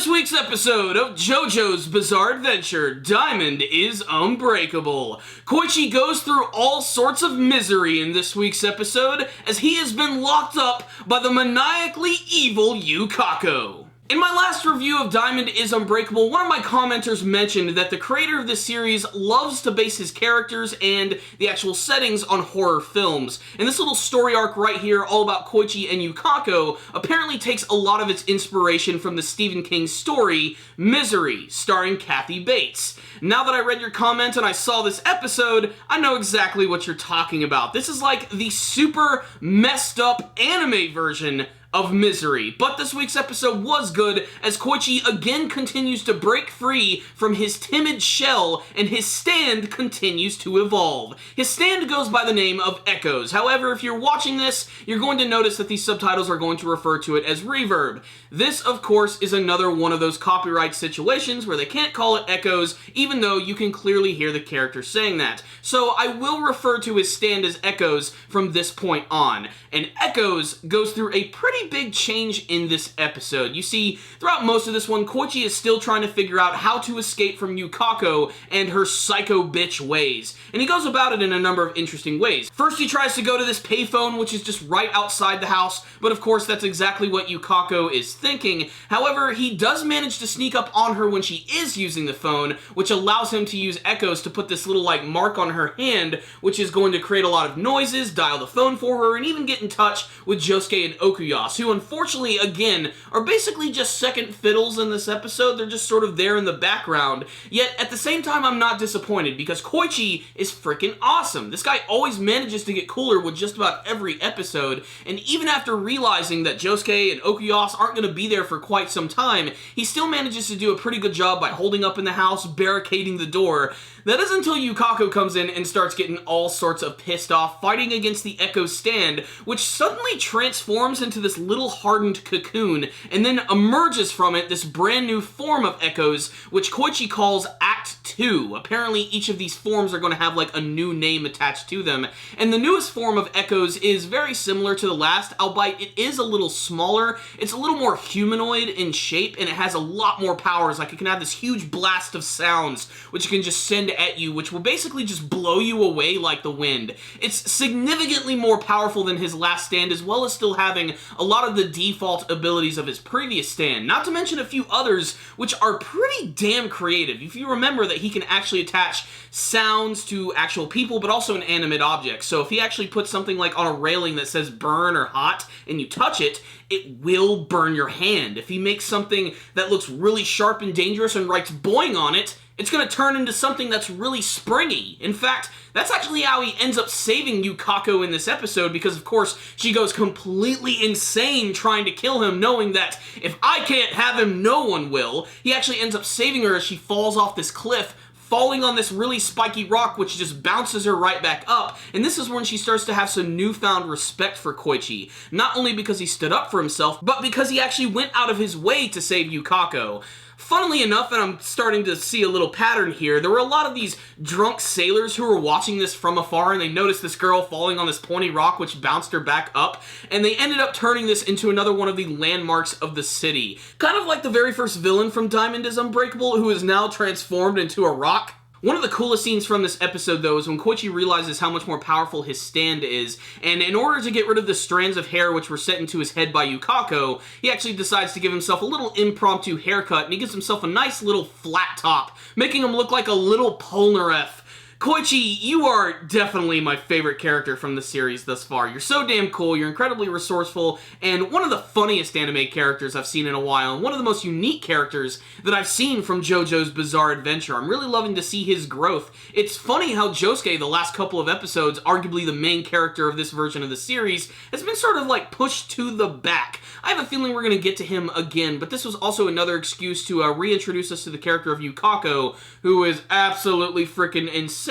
this week's episode of JoJo's Bizarre Adventure, Diamond is Unbreakable. Koichi goes through all sorts of misery in this week's episode as he has been locked up by the maniacally evil Yukako. In my last review of Diamond is Unbreakable, one of my commenters mentioned that the creator of this series loves to base his characters and the actual settings on horror films. And this little story arc right here, all about Koichi and Yukako, apparently takes a lot of its inspiration from the Stephen King story, Misery, starring Kathy Bates. Now that I read your comment and I saw this episode, I know exactly what you're talking about. This is like the super messed up anime version of Misery. But this week's episode was good, as Koichi again continues to break free from his timid shell, and his stand continues to evolve. His stand goes by the name of Echoes. However, if you're watching this, you're going to notice that these subtitles are going to refer to it as Reverb. This, of course, is another one of those copyright situations where they can't call it Echoes, even though you can clearly hear the character saying that. So I will refer to his stand as Echoes from this point on. And Echoes goes through a pretty big change in this episode. You see, throughout most of this one, Koichi is still trying to figure out how to escape from Yukako and her psycho bitch ways. And he goes about it in a number of interesting ways. First, he tries to go to this payphone, which is just right outside the house, but of course that's exactly what Yukako is thinking. However, he does manage to sneak up on her when she is using the phone, which allows him to use Echoes to put this little like mark on her hand, which is going to create a lot of noises, dial the phone for her, and even get in touch with Josuke and Okuyas, who unfortunately, again, are basically just second fiddles in this episode. They're just sort of there in the background. Yet, at the same time, I'm not disappointed, because Koichi is freaking awesome. This guy always manages to get cooler with just about every episode, and even after realizing that Josuke and Okuyas aren't going to be there for quite some time, he still manages to do a pretty good job by holding up in the house, barricading the door. That is until Yukako comes in and starts getting all sorts of pissed off, fighting against the Echo stand, which suddenly transforms into this little hardened cocoon, and then emerges from it this brand new form of Echoes, which Koichi calls Act 2. Apparently each of these forms are going to have like a new name attached to them, and the newest form of Echoes is very similar to the last, albeit it is a little smaller. It's a little more humanoid in shape, and it has a lot more powers. Like, it can have this huge blast of sounds, which you can just send at you, which will basically just blow you away like the wind. It's significantly more powerful than his last stand, as well as still having a lot of the default abilities of his previous stand, not to mention a few others which are pretty damn creative. If you remember that he can actually attach sounds to actual people, but also inanimate objects. So if he actually puts something like on a railing that says burn or hot, and you touch it, it will burn your hand. If he makes something that looks really sharp and dangerous and writes boing on it, it's going to turn into something that's really springy. In fact, that's actually how he ends up saving Yukako in this episode, because of course she goes completely insane trying to kill him, knowing that if I can't have him, no one will. He actually ends up saving her as she falls off this cliff, falling on this really spiky rock, which just bounces her right back up. And this is when she starts to have some newfound respect for Koichi. Not only because he stood up for himself, but because he actually went out of his way to save Yukako. Funnily enough, and I'm starting to see a little pattern here, there were a lot of these drunk sailors who were watching this from afar, and they noticed this girl falling on this pointy rock, which bounced her back up, and they ended up turning this into another one of the landmarks of the city. Kind of like the very first villain from Diamond is Unbreakable, who is now transformed into a rock. One of the coolest scenes from this episode, though, is when Koichi realizes how much more powerful his stand is, and in order to get rid of the strands of hair which were set into his head by Yukako, he actually decides to give himself a little impromptu haircut, and he gives himself a nice little flat top, making him look like a little Polnareff. Koichi, you are definitely my favorite character from the series thus far. You're so damn cool, you're incredibly resourceful, and one of the funniest anime characters I've seen in a while, and one of the most unique characters that I've seen from JoJo's Bizarre Adventure. I'm really loving to see his growth. It's funny how Josuke, the last couple of episodes, arguably the main character of this version of the series, has been sort of like pushed to the back. I have a feeling we're going to get to him again, but this was also another excuse to reintroduce us to the character of Yukako, who is absolutely freaking insane,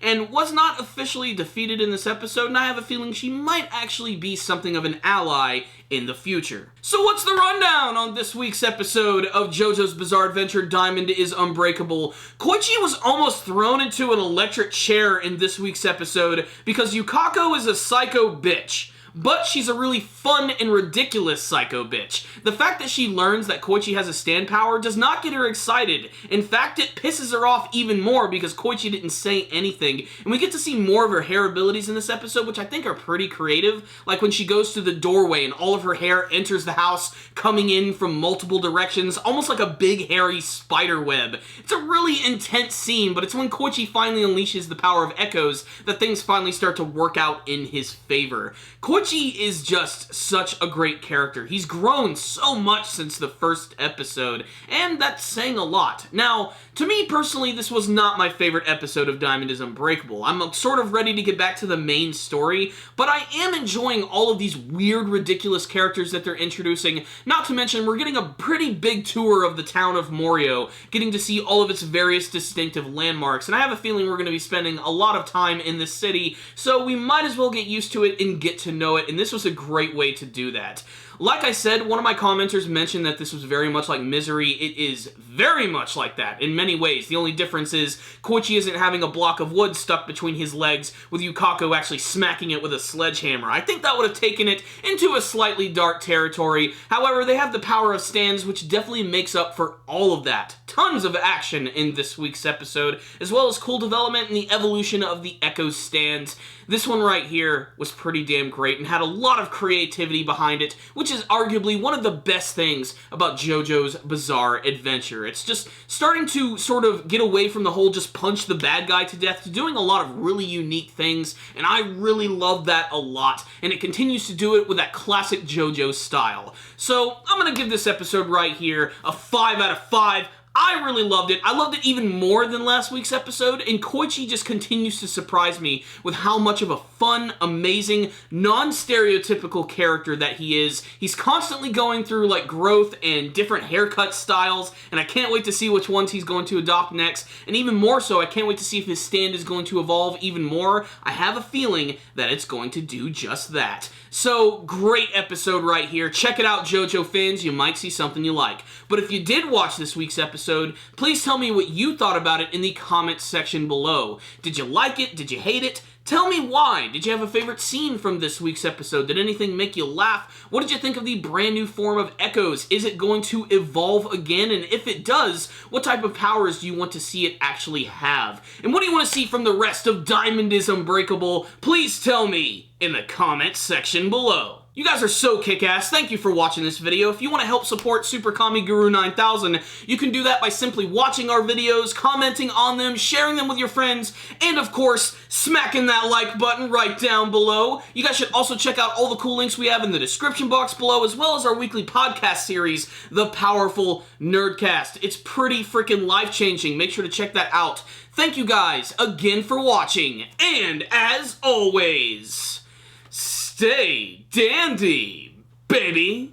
and was not officially defeated in this episode, and I have a feeling she might actually be something of an ally in the future. So what's the rundown on this week's episode of JoJo's Bizarre Adventure, Diamond is Unbreakable? Koichi was almost thrown into an electric chair in this week's episode because Yukako is a psycho bitch. but she's a really fun and ridiculous psycho bitch. The fact that she learns that Koichi has a stand power does not get her excited. In fact, it pisses her off even more because Koichi didn't say anything, and we get to see more of her hair abilities in this episode, which I think are pretty creative, like when she goes to the doorway and all of her hair enters the house, coming in from multiple directions, almost like a big hairy spider web. It's a really intense scene, but it's when Koichi finally unleashes the power of echoes that things finally start to work out in his favor. Koichi is just such a great character. He's grown so much since the first episode, and that's saying a lot. Now, to me personally, this was not my favorite episode of Diamond is Unbreakable. I'm sort of ready to get back to the main story, but I am enjoying all of these weird, ridiculous characters that they're introducing. Not to mention, we're getting a pretty big tour of the town of Morio, getting to see all of its various distinctive landmarks, and I have a feeling we're going to be spending a lot of time in this city, so we might as well get used to it and get to know it, and this was a great way to do that. Like I said, one of my commenters mentioned that this was very much like Misery. It is very much like that in many ways. The only difference is Koichi isn't having a block of wood stuck between his legs with Yukako actually smacking it with a sledgehammer. I think that would have taken it into a slightly dark territory. However, they have the power of stands, which definitely makes up for all of that. Tons of action in this week's episode, as well as cool development in the evolution of the Echo stands. This one right here was pretty damn great and had a lot of creativity behind it, which is arguably one of the best things about JoJo's Bizarre Adventure. It's just starting to sort of get away from the whole just punch the bad guy to death to doing a lot of really unique things, and I really love that a lot, and it continues to do it with that classic JoJo style. So I'm gonna give this episode right here a 5 out of 5. I really loved it. I loved it even more than last week's episode, and Koichi just continues to surprise me with how much of a fun, amazing, non-stereotypical character that he is. He's constantly going through, like, growth and different haircut styles, and I can't wait to see which ones he's going to adopt next, and even more so, I can't wait to see if his stand is going to evolve even more. I have a feeling that it's going to do just that. So, great episode right here. Check it out, JoJo fans. You might see something you like. But if you did watch this week's episode, please tell me what you thought about it in the comments section below. Did you like it? Did you hate it? Tell me why. Did you have a favorite scene from this week's episode? Did anything make you laugh? What did you think of the brand new form of Echoes? Is it going to evolve again? And if it does, what type of powers do you want to see it actually have? And what do you want to see from the rest of Diamond is Unbreakable? Please tell me in the comments section below. You guys are so kick-ass. Thank you for watching this video. If you want to help support Super Kami Guru 9000, you can do that by simply watching our videos, commenting on them, sharing them with your friends, and of course, smacking that like button right down below. You guys should also check out all the cool links we have in the description box below, as well as our weekly podcast series, The Powerful Nerdcast. It's pretty freaking life-changing. Make sure to check that out. Thank you guys again for watching, and as always, stay dandy, baby!